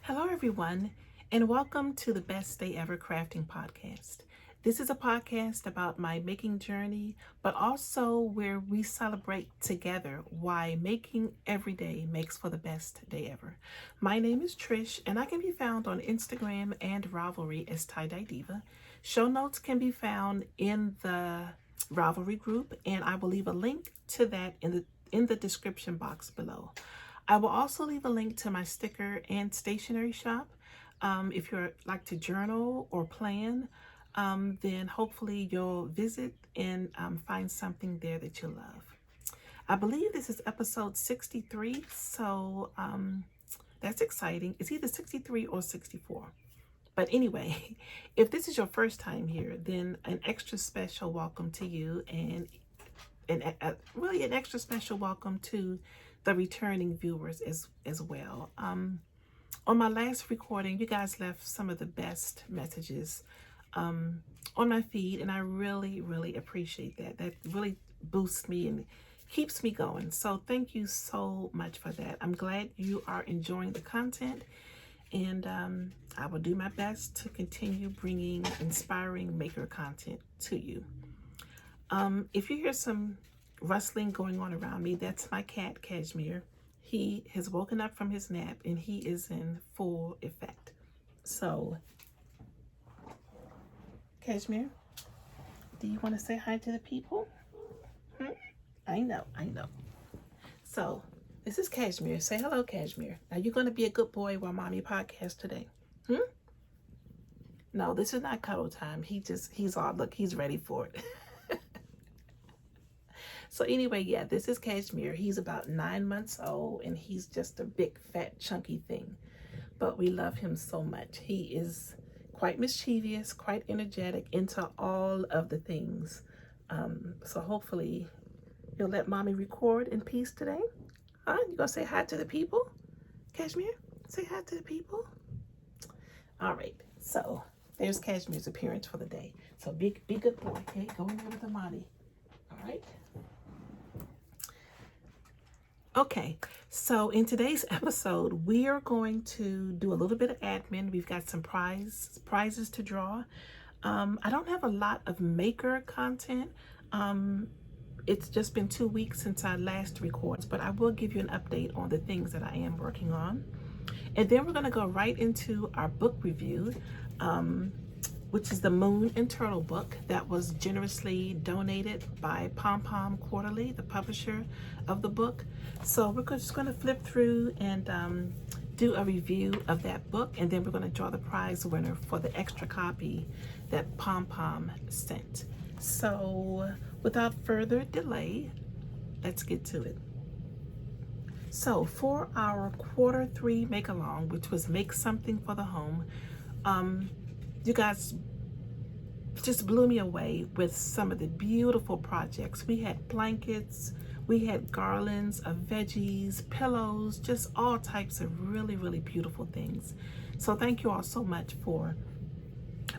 Hello, everyone, and welcome to the Best Day Ever Crafting Podcast. This is a podcast about my making journey, but also where we celebrate together why making every day makes for the best day ever. My name is Trish, and I can be found on Instagram and Ravelry as Tie Dye Diva. Show notes can be found in the Ravelry group, and I will leave a link to that in the description box below. I will also leave a link to my sticker and stationery shop. If you'd like to journal or plan, then hopefully you'll visit and find something there that you love. I believe this is episode 63, so that's exciting. It's either 63 or 64. But anyway, if this is your first time here, then an extra special welcome to you, and really an extra special welcome to the returning viewers as well. On my last recording, you guys left some of the best messages on my feed, and I really appreciate that. That really boosts me and keeps me going. So thank you so much for that. I'm glad you are enjoying the content, and I will do my best to continue bringing inspiring maker content to you. If you hear some rustling going on around me, that's my cat Cashmere. He has woken up from his nap and he is in full effect. So Cashmere, do you want to say hi to the people? I know. So this is Cashmere. Say hello, Cashmere. Now you're going to be a good boy while mommy podcast today. No, this is not cuddle time. He's all, look, he's ready for it. So anyway, yeah, this is Cashmere. He's about 9 months old, and he's just a big, fat, chunky thing. But we love him so much. He is quite mischievous, quite energetic, into all of the things. So hopefully you'll let mommy record in peace today. Huh? You gonna say hi to the people? Cashmere, say hi to the people. All right, so there's Cashmere's appearance for the day. So be good boy, okay? Go in there with the mommy. All right. Okay, so in today's episode, we are going to do a little bit of admin. We've got some prizes to draw. I don't have a lot of maker content. It's just been 2 weeks since I last recorded, but I will give you an update on the things that I am working on. And then we're going to go right into our book review, which is the Moon and Turtle book that was generously donated by Pom Pom Quarterly, the publisher of the book. So we're just going to flip through and do a review of that book, and then we're going to draw the prize winner for the extra copy that Pom Pom sent. So without further delay, let's get to it. So for our Q3 make-along, which was Make Something for the Home, you guys just blew me away with some of the beautiful projects. We had blankets, we had garlands of veggies, pillows, just all types of really beautiful things. So thank you all so much for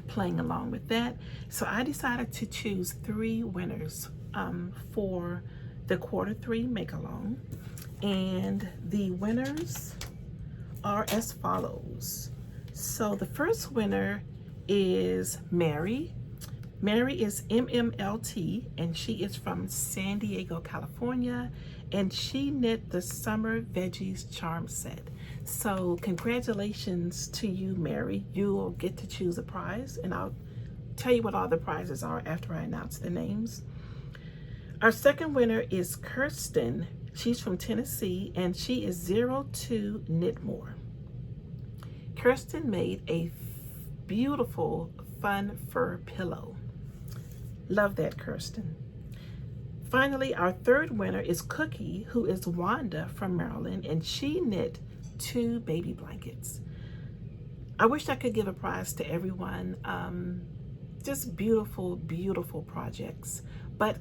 playing along with that. So I decided to choose 3 winners for the Q3 make-along. And the winners are as follows. So the first winner is Mary. Mary is MMLT, and she is from San Diego, California, and she knit the Summer Veggies Charm Set. So congratulations to you, Mary. You will get to choose a prize, and I'll tell you what all the prizes are after I announce the names. Our second winner is Kirsten. She's from Tennessee, and she is 02 Knitmore. Kirsten made a beautiful fun fur pillow. Love that, Kirsten. Finally, our third winner is Cookie, who is Wanda from Maryland, and she knit 2 baby blankets. I wish I could give a prize to everyone. Just beautiful projects. But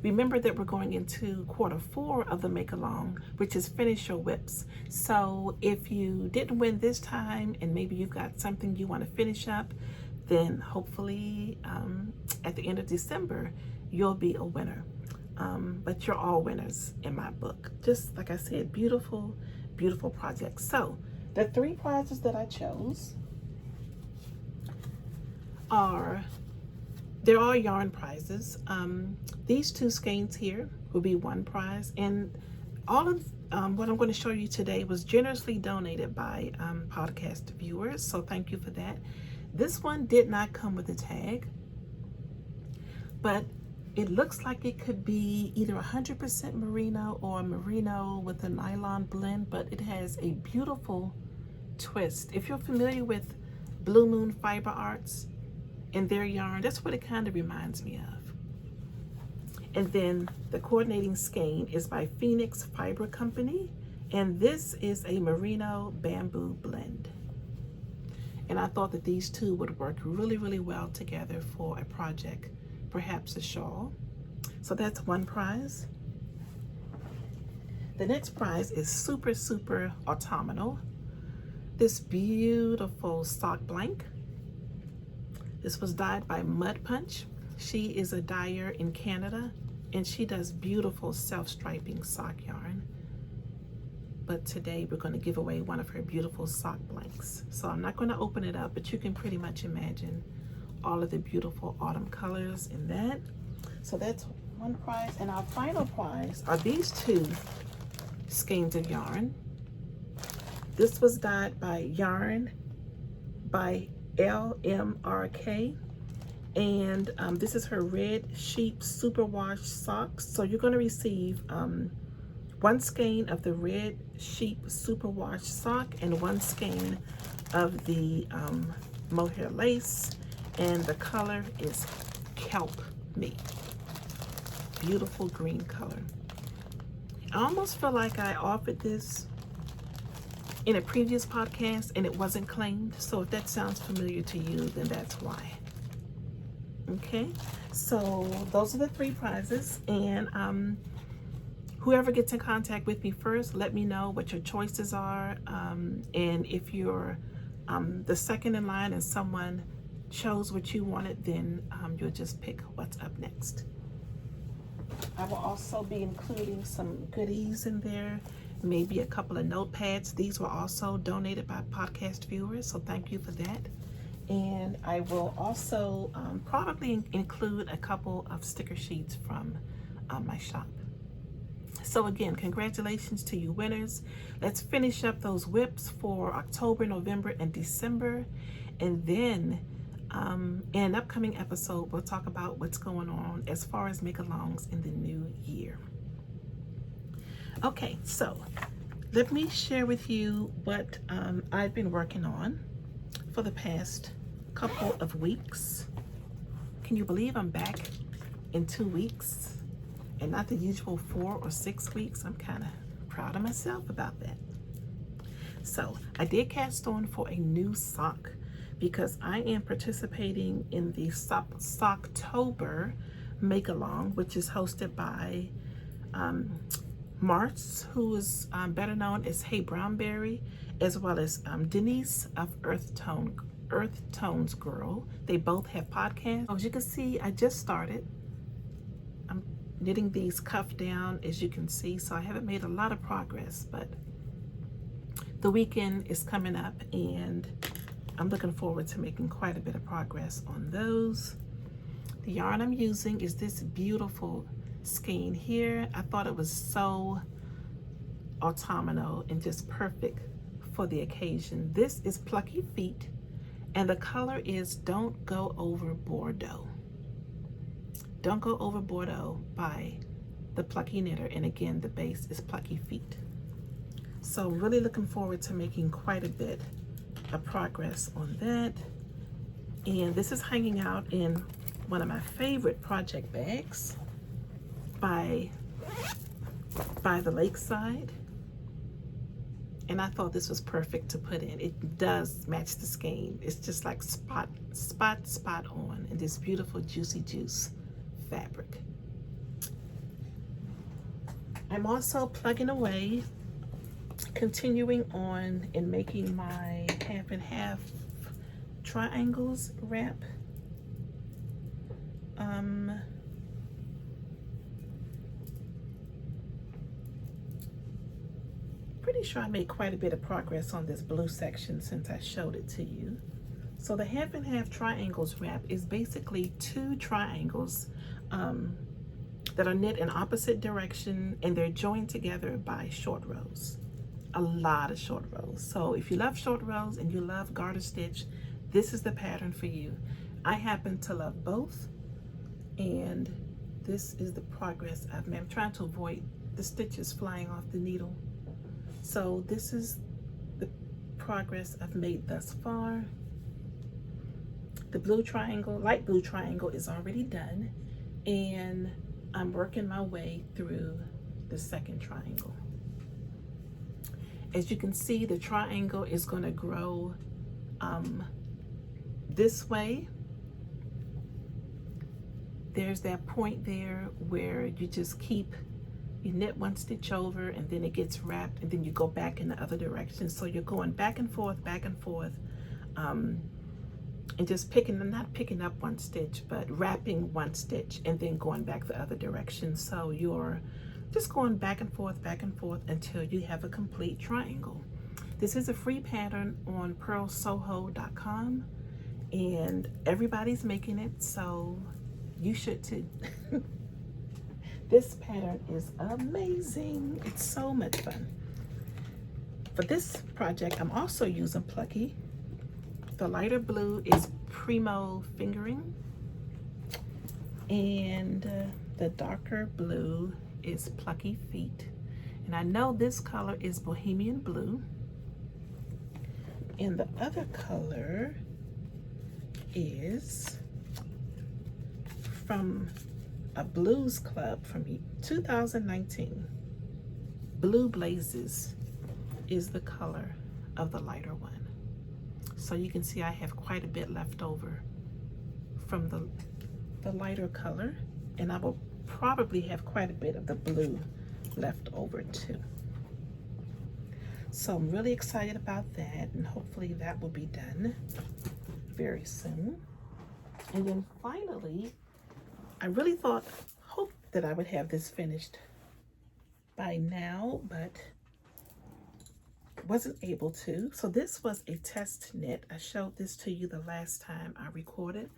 remember that we're going into Q4 of the make-along, which is Finish Your Whips. So if you didn't win this time and maybe you've got something you want to finish up, then hopefully at the end of December, you'll be a winner. But you're all winners in my book. Just like I said, beautiful projects. So The three prizes that I chose are, they're all yarn prizes. These two skeins here will be one prize, and all of what I'm going to show you today was generously donated by podcast viewers, so thank you for that. This one did not come with a tag, but it looks like it could be either 100% merino or merino with a nylon blend, but it has a beautiful twist. If you're familiar with Blue Moon Fiber Arts and their yarn, that's what it kind of reminds me of. And then the coordinating skein is by Phoenix Fiber Company, and this is a merino bamboo blend. And I thought that these two would work really, really well together for a project, perhaps a shawl. So that's one prize. The next prize is super, super autumnal. This beautiful sock blank. This was dyed by Mud Punch. She is a dyer in Canada, and she does beautiful self-striping sock yarn. But today we're going to give away one of her beautiful sock blanks. So I'm not going to open it up, but you can pretty much imagine all of the beautiful autumn colors in that. So that's one prize. And our final prize are these two skeins of yarn. This was dyed by Yarn by LMRK. And this is her Red Sheep Superwash Socks. So you're going to receive one skein of the Red Sheep Superwash Sock and one skein of the mohair lace. And the color is Kelp Me. Beautiful green color. I almost feel like I offered this in a previous podcast and it wasn't claimed. So if that sounds familiar to you, then that's why. Okay, so those are the three prizes, and whoever gets in contact with me first, let me know what your choices are, and if you're the second in line and someone chose what you wanted, then you'll just pick what's up next. I will also be including some goodies in there, maybe a couple of notepads. These were also donated by podcast viewers, so thank you for that. And I will also probably include a couple of sticker sheets from my shop. So again, congratulations to you winners. Let's finish up those whips for October, November, and December. And then in an upcoming episode, we'll talk about what's going on as far as make-alongs in the new year. Okay, so let me share with you what I've been working on for the past couple of weeks. Can you believe I'm back in 2 weeks and not the usual 4 or 6 weeks? I'm kind of proud of myself about that. So I did cast on for a new sock because I am participating in the Socktober make along, which is hosted by Mars, who is better known as Hey Brownberry, as well as Denise of Earth Tones Girl. They both have podcasts. As you can see, I just started. I'm knitting these cuff down, as you can see, so I haven't made a lot of progress, but the weekend is coming up and I'm looking forward to making quite a bit of progress on those. The yarn I'm using is this beautiful skein here. I thought it was so autumnal and just perfect for the occasion. This is Plucky Feet, and the color is Don't Go Over Bordeaux. Don't Go Over Bordeaux by the Plucky Knitter, and again, the base is Plucky Feet. So really looking forward to making quite a bit of progress on that. And this is hanging out in one of my favorite project bags by the lakeside. And I thought this was perfect to put in. It does match the skein. It's just like spot on in this beautiful Juicy Juice fabric. I'm also plugging away, continuing on in making my half and half triangles wrap. Pretty pretty sure I made quite a bit of progress on this blue section since I showed it to you. So the half and half triangles wrap is basically two triangles that are knit in opposite direction, and they're joined together by short rows. A lot of short rows. So if you love short rows and you love garter stitch, this is the pattern for you. I happen to love both, and this is the progress I've made. I'm trying to avoid the stitches flying off the needle. So this is the progress I've made thus far. The blue triangle, light blue triangle, is already done, and I'm working my way through the second triangle. As you can see, the triangle is going to grow this way. There's that point there where you just keep, you knit one stitch over, and then it gets wrapped, and then you go back in the other direction. So you're going back and forth, and just not picking up one stitch, but wrapping one stitch and then going back the other direction. So you're just going back and forth until you have a complete triangle. This is a free pattern on pearlsoho.com, and everybody's making it, so you should too. This pattern is amazing. It's so much fun. For this project, I'm also using Plucky. The lighter blue is Primo Fingering, and the darker blue is Plucky Feet. And I know this color is Bohemian Blue, and the other color is from a blues club from 2019. Blue Blazes is the color of the lighter one. So you can see I have quite a bit left over from the lighter color, and I will probably have quite a bit of the blue left over too. So I'm really excited about that, and hopefully that will be done very soon. And then finally, I really hoped that I would have this finished by now, but wasn't able to. So this was a test knit. I showed this to you the last time I recorded.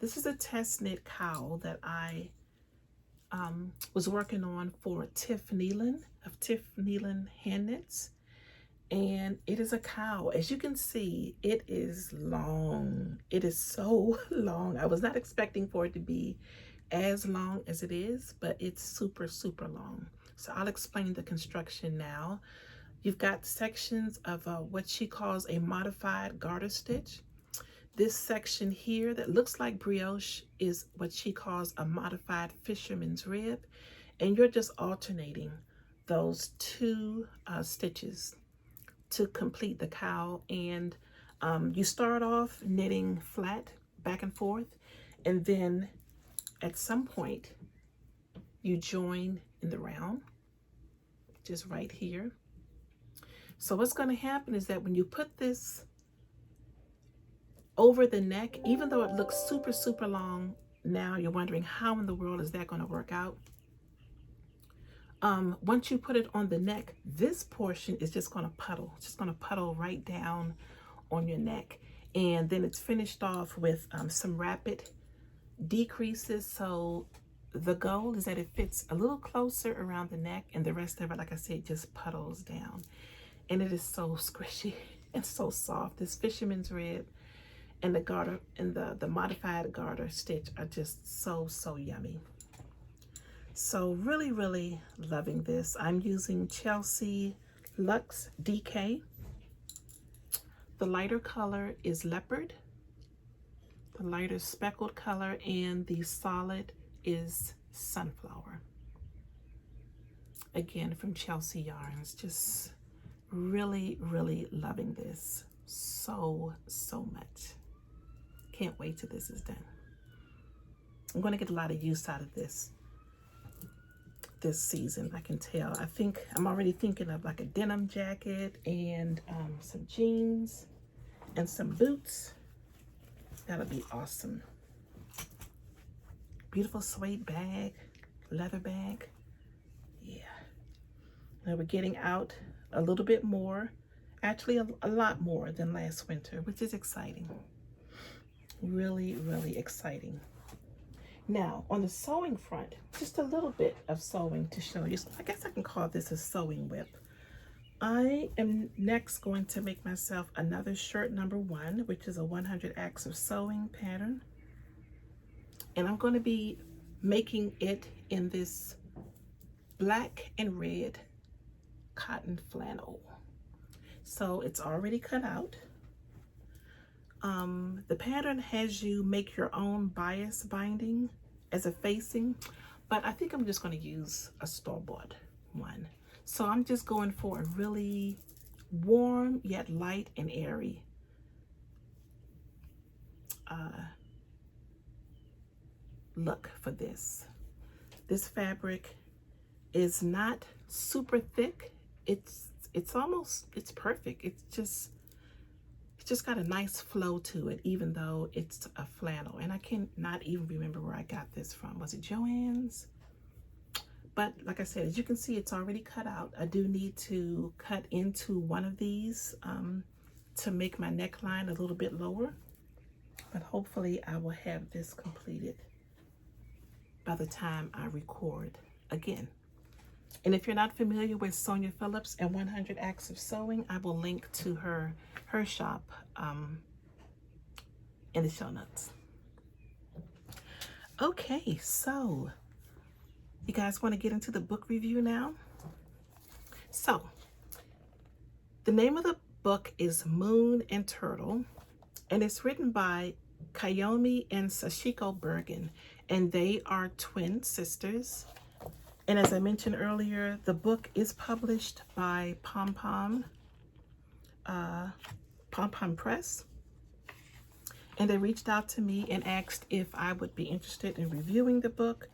This is a test knit cowl that I was working on for Tiff Nealon of Tiff Nealon Hand Knits, and it is a cowl. As you can see, it is long. It is so long. I was not expecting for it to be as long as it is, but it's super long. So I'll explain the construction now. You've got sections of what she calls a modified garter stitch. This section here that looks like brioche is what she calls a modified fisherman's rib. And you're just alternating those two stitches to complete the cowl. And you start off knitting flat back and forth, and then at some point you join in the round, just right here. So what's going to happen is that when you put this over the neck, even though it looks super long, now you're wondering how in the world is that going to work out. Once you put it on the neck, this portion is just going to puddle. It's just going to puddle right down on your neck. And then it's finished off with some rapid decreases. So the goal is that it fits a little closer around the neck, and the rest of it, like I said, just puddles down. And it is so squishy and so soft. This fisherman's rib and the garter and the modified garter stitch are just so yummy. So really loving this. I'm using Chelsea Luxe DK. The lighter color is leopard, the lighter speckled color, and the solid is sunflower. Again, from Chelsea Yarns. Just really loving this so much. Can't wait till this is done. I'm going to get a lot of use out of this season, I can tell. I think I'm already thinking of like a denim jacket and some jeans and some boots. That'll be awesome. Beautiful suede bag, leather bag. Yeah. Now we're getting out a little bit more, actually a lot more than last winter, which is exciting. Really, really exciting. Now, on the sewing front, just a little bit of sewing to show you. I guess I can call this a sewing whip. I am next going to make myself another shirt number 1, which is a 100 acts of sewing pattern. And I'm going to be making it in this black and red cotton flannel. So it's already cut out. The pattern has you make your own bias binding as a facing, but I think I'm just going to use a store-bought one. So I'm just going for a really warm yet light and airy look for this. This fabric is not super thick. It's perfect. It's just got a nice flow to it, even though it's a flannel. And I cannot even remember where I got this from. Was it Joann's? But like I said, as you can see, it's already cut out. I do need to cut into one of these to make my neckline a little bit lower. But hopefully I will have this completed by the time I record again. And if you're not familiar with Sonia Phillips and 100 Acts of Sewing, I will link to her shop in the show notes. Okay, so you guys want to get into the book review now? So the name of the book is Moon and Turtle, and it's written by Kayomi and Sashiko Bergen, and they are twin sisters. And as I mentioned earlier, the book is published by Pom Pom Press. And they reached out to me and asked if I would be interested in reviewing the book.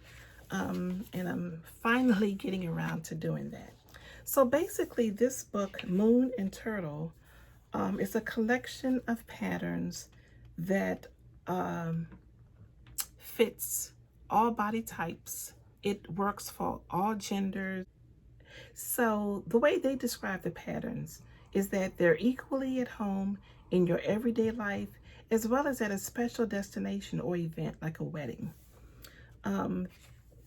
And I'm finally getting around to doing that. So basically, this book, Moon and Turtle, is a collection of patterns that fits all body types. It works for all genders. So the way they describe the patterns is that they're equally at home in your everyday life, as well as at a special destination or event like a wedding.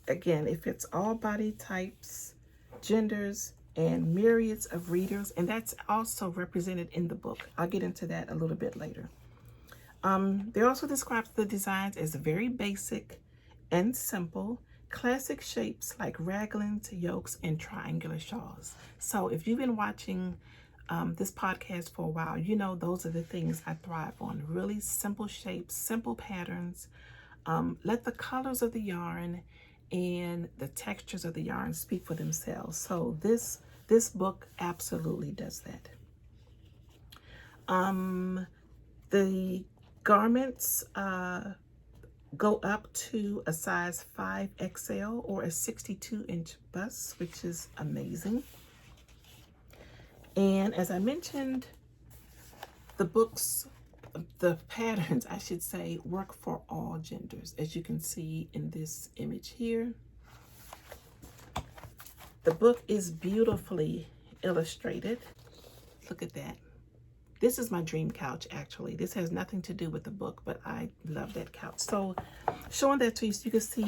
Again, it fits all body types, genders, and myriads of readers, and that's also represented in the book. I'll get into that a little bit later. They also describe the designs as very basic and simple, classic shapes like raglans, yokes, and triangular shawls. So if you've been watching this podcast for a while, you know those are the things I thrive on. Really simple shapes, simple patterns. Let the colors of the yarn and the textures of the yarn speak for themselves. So this book absolutely does that. The garments go up to a size 5XL or a 62-inch bust, which is amazing. And as I mentioned, the patterns, I should say, work for all genders, as you can see in this image here. The book is beautifully illustrated. Look at that. This is my dream couch, actually. This has nothing to do with the book, but I love that couch. So showing that to you so you can see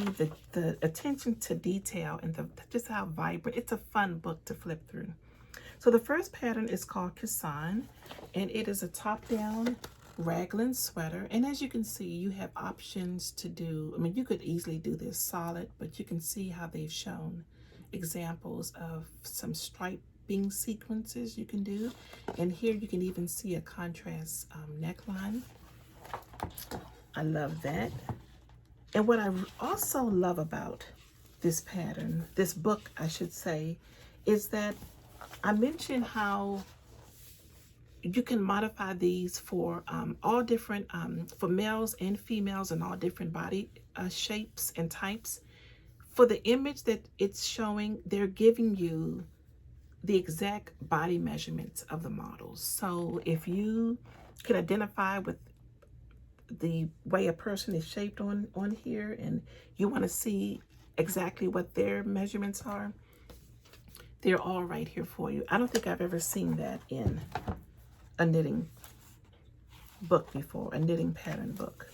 the attention to detail and just how vibrant. It's a fun book to flip through. So the first pattern is called Kisan, and it is a top-down raglan sweater. And as you can see, you have options to do. I mean, you could easily do this solid, but you can see how they've shown examples of some striping sequences you can do. And here you can even see a contrast neckline. I love that. And what I also love about this pattern, this book, I should say, is that I mentioned how you can modify these for all different, for males and females and all different body shapes and types. For the image that it's showing, they're giving you the exact body measurements of the models. So if you can identify with the way a person is shaped on here and you want to see exactly what their measurements are, They're all right here for you. I don't think I've ever seen that in a knitting book before, a knitting pattern book.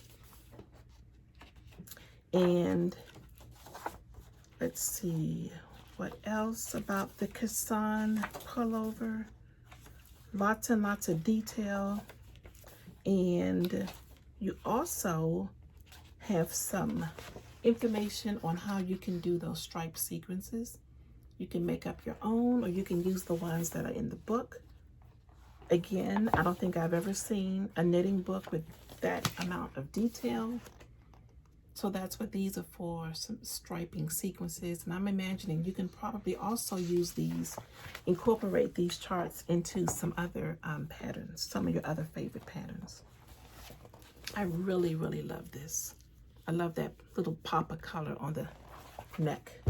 And let's see what else about the Kassan pullover. Lots and lots of detail. And you also have some information on how you can do those striped sequences. You can make up your own, or you can use the ones that are in the book. Again, I don't think I've ever seen a knitting book with that amount of detail. So that's what these are for, some striping sequences. And I'm imagining you can probably also use these, incorporate these charts into some other patterns, some of your other favorite patterns. I really, really love this. I love that little pop of color on the neck.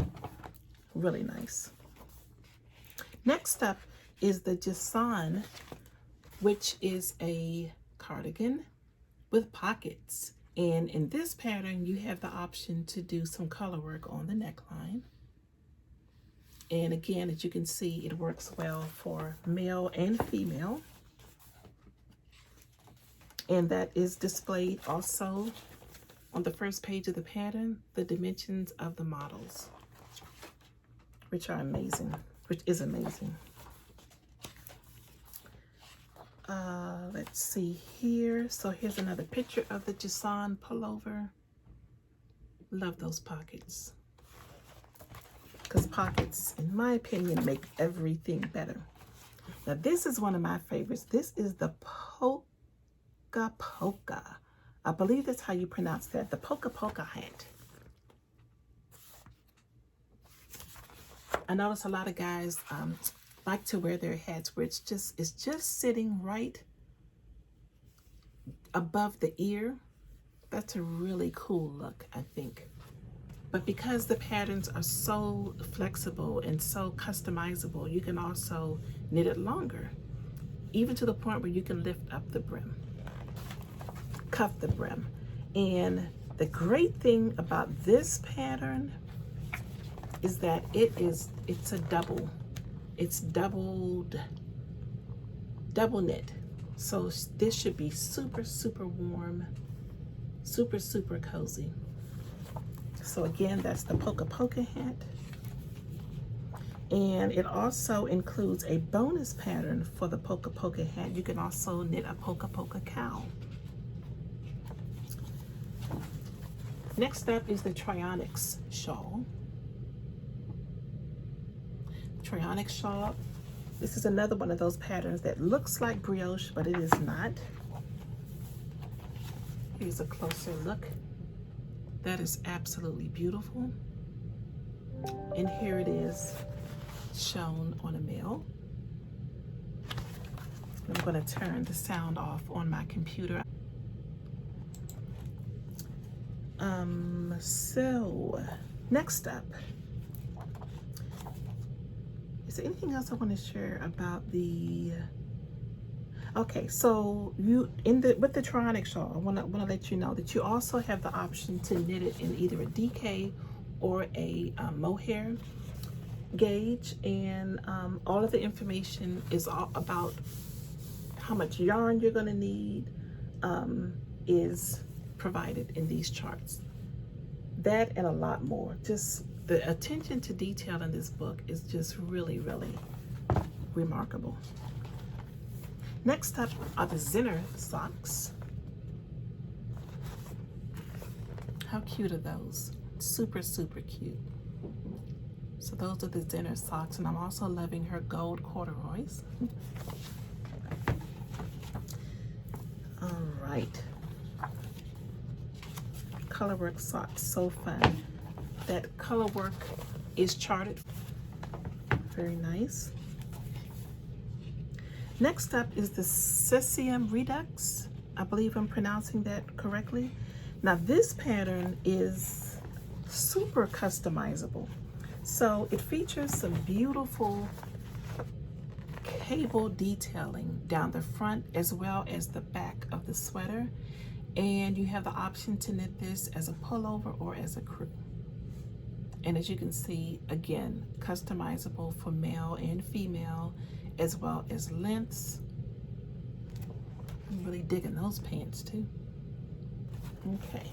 Really nice. Next up is the Jassan, which is a cardigan with pockets. And in this pattern, you have the option to do some color work on the neckline. And again, as you can see, it works well for male and female. And that is displayed also on the first page of the pattern, the dimensions of the models, which are amazing, which is amazing. Let's see here. So here's another picture of the Jassan pullover. Love those pockets, because pockets, in my opinion, make everything better. Now this is one of my favorites. This is the Polka Polka. I believe that's how you pronounce that. The Polka Polka Hat. I notice a lot of guys like to wear their hats where it's just sitting right above the ear. That's a really cool look, I think. But because the patterns are so flexible and so customizable, you can also knit it longer, even to the point where you can lift up the brim, cuff the brim. And the great thing about this pattern is that it's a double knit. So this should be super, super warm, super, super cozy. So again, that's the Polka Polka Hat. And it also includes a bonus pattern for the Polka Polka Hat. You can also knit a Polka Polka Cowl. Next up is the Trionics shawl. Trionics shawl. This is another one of those patterns that looks like brioche, but it is not. Here's a closer look. That is absolutely beautiful. And here it is shown on a male. I'm going to turn the sound off on my computer. So next up, is there anything else I want to share about the? Okay, so with the Trionic shawl, I want to let you know that you also have the option to knit it in either a DK or a mohair gauge, and all of the information is all about how much yarn you're going to need is provided in these charts. That and a lot more. Just the attention to detail in this book is just really, really remarkable. Next up are the Zener Socks. How cute are those? Super, super cute. So those are the Zener Socks, and I'm also loving her gold corduroys. All right. Colorwork socks, so fun. That color work is charted. Very nice. Next up is the Cesium Redux. I believe I'm pronouncing that correctly. Now this pattern is super customizable. So it features some beautiful cable detailing down the front as well as the back of the sweater. And you have the option to knit this as a pullover or as a crew. And as you can see, again, customizable for male and female, as well as lengths. I'm really digging those pants too. Okay,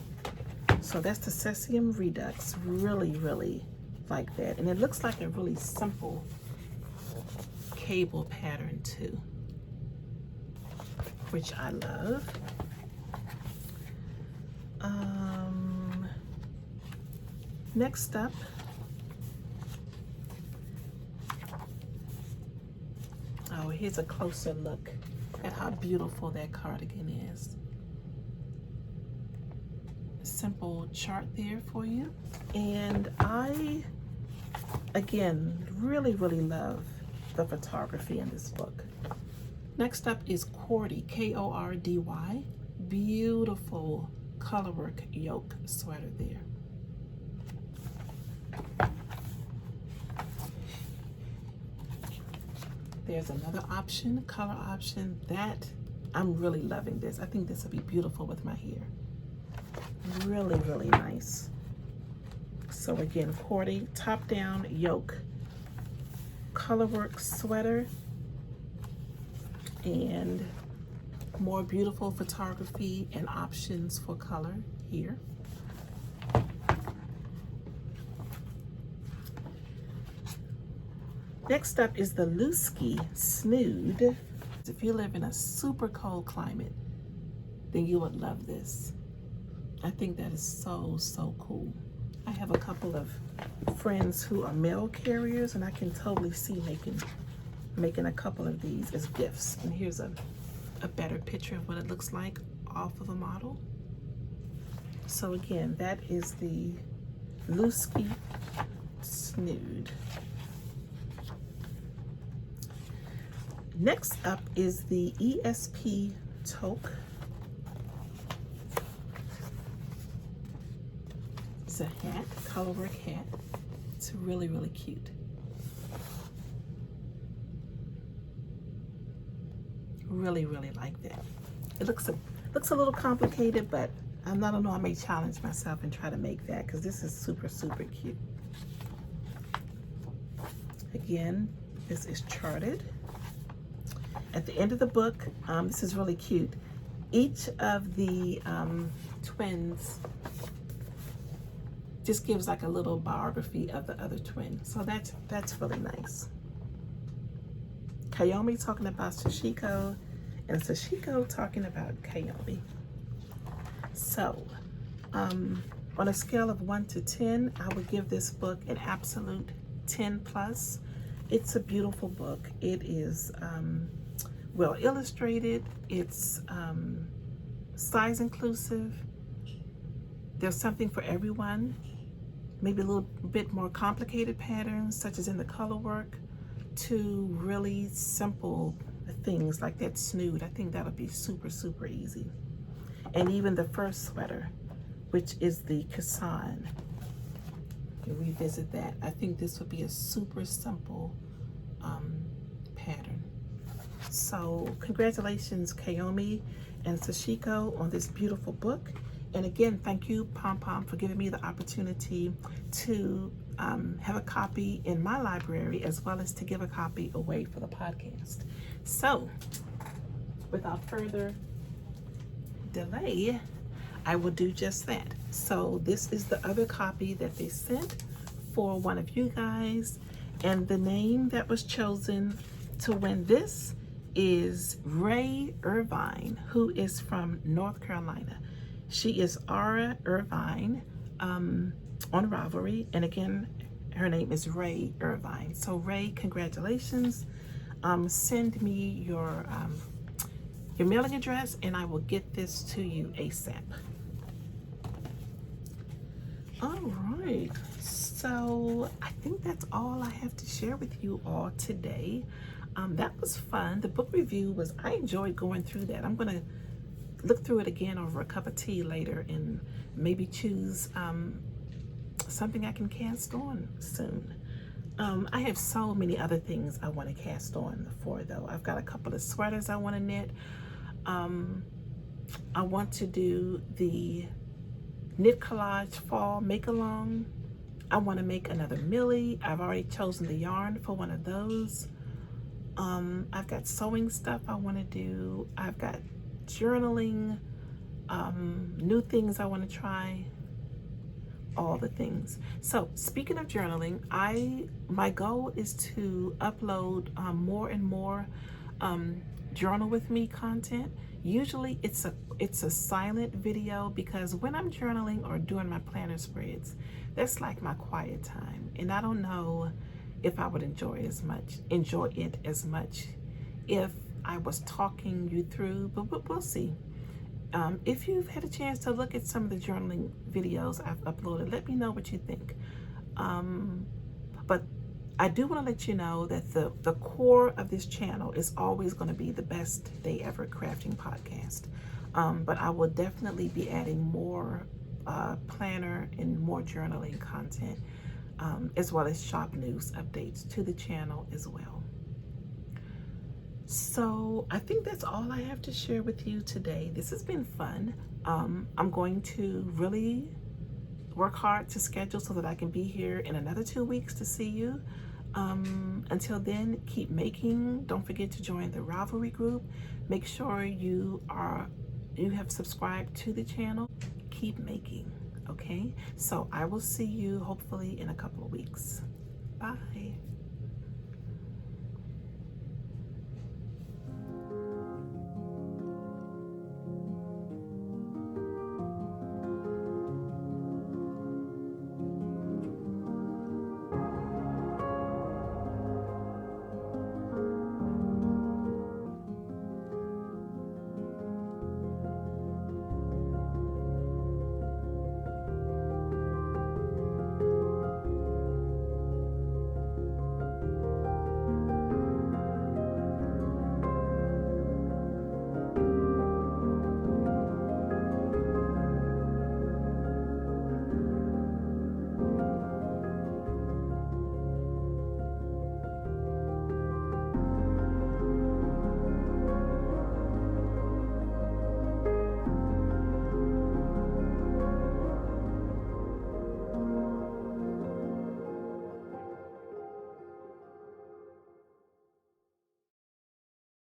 so that's the Sesium Redux. Really like that. And it looks like a really simple cable pattern too, which I love. Next up, oh, here's a closer look at how beautiful that cardigan is. Simple chart there for you. And I, again, really love the photography in this book. Next up is Kordy, K-O-R-D-Y. Beautiful colorwork yoke sweater there. There's another option, color option, that I'm really loving this. I think this will be beautiful with my hair. Really nice. So again, Kordy, top down yoke, colorwork sweater, and more beautiful photography and options for color here. Next up is the Lusky Snood. If you live in a super cold climate, then you would love this. I think that is so cool. I have a couple of friends who are mail carriers, and I can totally see making a couple of these as gifts. And here's a better picture of what it looks like off of a model. So again, that is the Lusky Snood. Next up is the ESP Toque. It's a hat, colorwork hat. It's really cute. Really like that. It looks a little complicated, but I don't know, I may challenge myself and try to make that, because this is super cute. Again, this is charted. At the end of the book, this is really cute. Each of the twins just gives like a little biography of the other twin. So that's really nice. Kayomi talking about Sashiko, and Sashiko talking about Kayomi. So, on a scale of 1 to 10, I would give this book an absolute 10 plus. It's a beautiful book. It is well illustrated. It's size inclusive. There's something for everyone. Maybe a little bit more complicated patterns, such as in the color work, to really simple things like that snood. I think that'll be super easy. And even the first sweater, which is the Kassan. You can revisit that. I think this would be a super simple pattern. So congratulations, Kayomi and Sashiko, on this beautiful book. And again, thank you, Pom Pom, for giving me the opportunity to have a copy in my library, as well as to give a copy away for the podcast. So without further delay, I will do just that. So this is the other copy that they sent for one of you guys, and the name that was chosen to win this is Ray Irvine, who is from North Carolina. She is Ara Irvine on Ravelry, and again, her name is Ray Irvine. So Ray, congratulations. Send me your mailing address, and I will get this to you ASAP. All right, so I think that's all I have to share with you all today. That was fun. The book review was, I enjoyed going through that. I'm gonna look through it again over a cup of tea later, and maybe choose something I can cast on soon. I have so many other things I want to cast on for, though. I've got a couple of sweaters I want to knit. I want to do the Knit Collage Fall Make Along I want to make another Millie. I've already chosen the yarn for one of those. I've got sewing stuff I want to do. I've got journaling, new things I want to try, all the things. So speaking of journaling, my goal is to upload more and more journal with me content. Usually it's a silent video, because when I'm journaling or doing my planner spreads, that's like my quiet time, and I don't know if I would enjoy it as much if I was talking you through, but we'll see. If you've had a chance to look at some of the journaling videos I've uploaded, let me know what you think. But I do want to let you know that the core of this channel is always going to be the Best Day Ever Crafting Podcast. But I will definitely be adding more planner and more journaling content, as well as shop news updates to the channel as well. So I think that's all I have to share with you today. This has been fun. I'm going to really work hard to schedule so that I can be here in another 2 weeks to see you. Until then, keep making. Don't forget to join the Ravelry group. Make sure you have subscribed to the channel. Keep making, okay? So I will see you hopefully in a couple of weeks. Bye.